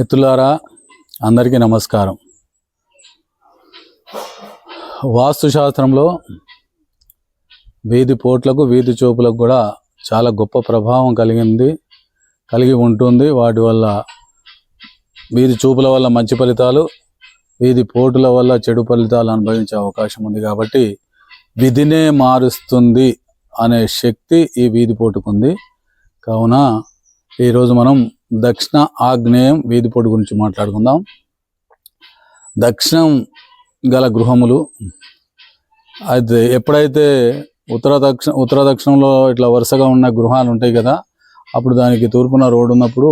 మిత్రులారా, అందరికీ నమస్కారం. వాస్తుశాస్త్రంలో వీధి పోట్లకు వీధి చూపులకు కూడా చాలా గొప్ప ప్రభావం కలిగి ఉంటుంది. వాటి వల్ల వీధి చూపుల వల్ల మంచి ఫలితాలు, వీధి పోటుల వల్ల చెడు ఫలితాలు అనుభవించే అవకాశం ఉంది. కాబట్టి విధినే మారుస్తుంది అనే శక్తి ఈ వీధి పోటుకుంది. కావున ఈరోజు మనం దక్షిణ ఆగ్నేయం వీధిపోటు గురించి మాట్లాడుకుందాం. దక్షిణం గల గృహములు అయితే ఎప్పుడైతే ఉత్తర దక్షిణంలో ఇట్లా వరుసగా ఉన్న గృహాలు ఉంటాయి కదా, అప్పుడు దానికి తూర్పున రోడ్డు ఉన్నప్పుడు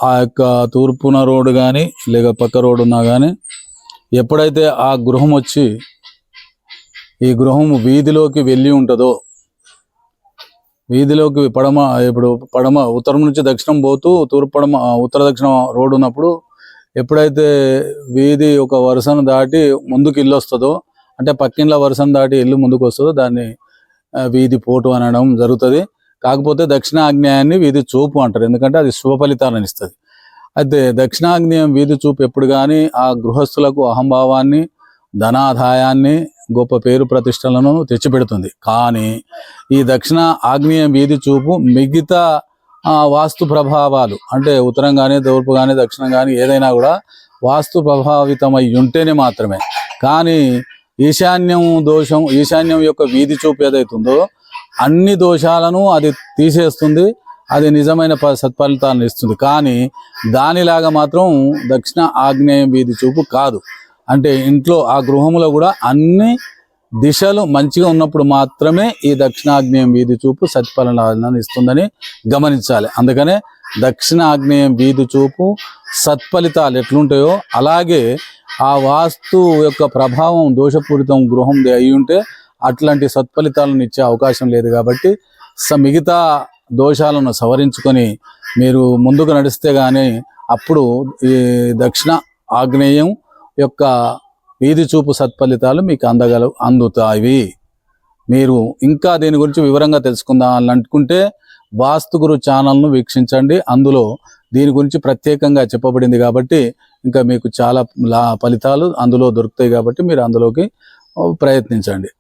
ఆ యొక్క తూర్పున రోడ్డు కానీ లేక పక్క రోడ్డు ఉన్నా కానీ ఎప్పుడైతే ఆ గృహం వచ్చి ఈ గృహం వీధిలోకి వెళ్ళి ఉంటుందో, వీధిలోకి పడమ ఉత్తరం నుంచి దక్షిణం పోతూ ఉత్తర దక్షిణం రోడ్డు ఉన్నప్పుడు ఎప్పుడైతే వీధి ఒక వరుసను దాటి ముందుకు ఇల్లు వస్తుందో, అంటే పక్కిండ్ల వరుసను దాటి ఇల్లు ముందుకు వస్తుందో దాన్ని వీధి పోటు అనడం జరుగుతుంది. కాకపోతే దక్షిణాగ్నేయాన్ని వీధి చూపు అంటారు, ఎందుకంటే అది శుభ ఫలితాలను ఇస్తుంది. అయితే దక్షిణాగ్నేయం వీధి చూపు ఎప్పుడు కానీ ఆ గృహస్థులకు అహంభావాన్ని, ధనాదాయాన్ని, గొప్ప పేరు ప్రతిష్టలను తెచ్చిపెడుతుంది. కానీ ఈ దక్షిణ ఆగ్నేయం వీధి చూపు మిగతా వాస్తు ప్రభావాలు, అంటే ఉత్తరం కానీ తూర్పు కానీ దక్షిణం కానీ ఏదైనా కూడా వాస్తు ప్రభావితమై ఉంటేనే మాత్రమే. కానీ ఈశాన్యం యొక్క వీధి చూపు ఏదైతుందో అన్ని దోషాలను అది తీసేస్తుంది, అది నిజమైన సత్ఫలితాలను ఇస్తుంది. కానీ దానిలాగా మాత్రం దక్షిణ ఆగ్నేయం వీధి చూపు కాదు. అంటే ఇంట్లో ఆ గృహంలో కూడా అన్ని దిశలు మంచిగా ఉన్నప్పుడు మాత్రమే ఈ దక్షిణాగ్నేయం వీధి చూపు సత్ఫలితాలను ఇస్తుందని గమనించాలి. అందుకనే దక్షిణాగ్నేయం వీధి చూపు సత్ఫలితాలు ఎట్లుంటాయో అలాగే ఆ వాస్తు యొక్క ప్రభావం దోషపూరితం గృహం అయి ఉంటే అట్లాంటి సత్ఫలితాలను ఇచ్చే అవకాశం లేదు. కాబట్టి మిగతా దోషాలను సవరించుకొని మీరు ముందుకు నడిస్తే కానీ అప్పుడు ఈ దక్షిణ ఆగ్నేయం యొక్క వీధి చూపు సత్ఫలితాలు మీకు అందుతాయి. మీరు ఇంకా దీని గురించి వివరంగా తెలుసుకుందాం అనుకుంటే వాస్తు గురు ఛానల్ను వీక్షించండి. అందులో దీని గురించి ప్రత్యేకంగా చెప్పబడింది కాబట్టి ఇంకా మీకు చాలా ఫలితాలు అందులో దొరుకుతాయి. కాబట్టి మీరు అందులోకి ప్రయత్నించండి.